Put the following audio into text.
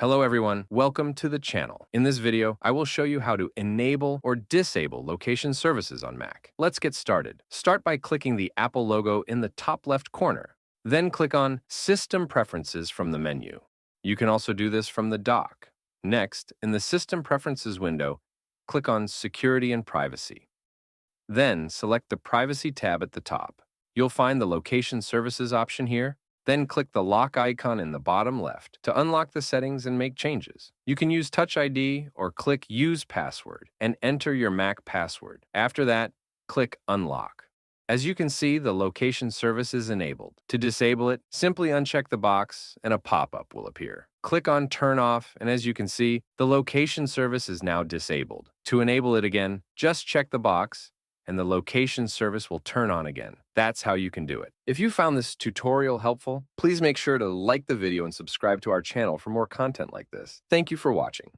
Hello everyone, welcome to the channel. In this video, I will show you how to enable or disable location services on Mac. Let's get started. Start by clicking the Apple logo in the top left corner. Then click on System Preferences from the menu. You can also do this from the dock. Next, in the System Preferences window, click on Security and Privacy. Then select the Privacy tab at the top. You'll find the Location Services option here. Then click the lock icon in the bottom left to unlock the settings and make changes. You can use Touch ID or click Use Password and enter your Mac password. After that, click Unlock. As you can see, the location service is enabled. To disable it, simply uncheck the box and a pop-up will appear. Click on Turn Off, and as you can see, the location service is now disabled. To enable it again, just check the box and the location service will turn on again. That's how you can do it. If you found this tutorial helpful, please make sure to like the video and subscribe to our channel for more content like this. Thank you for watching.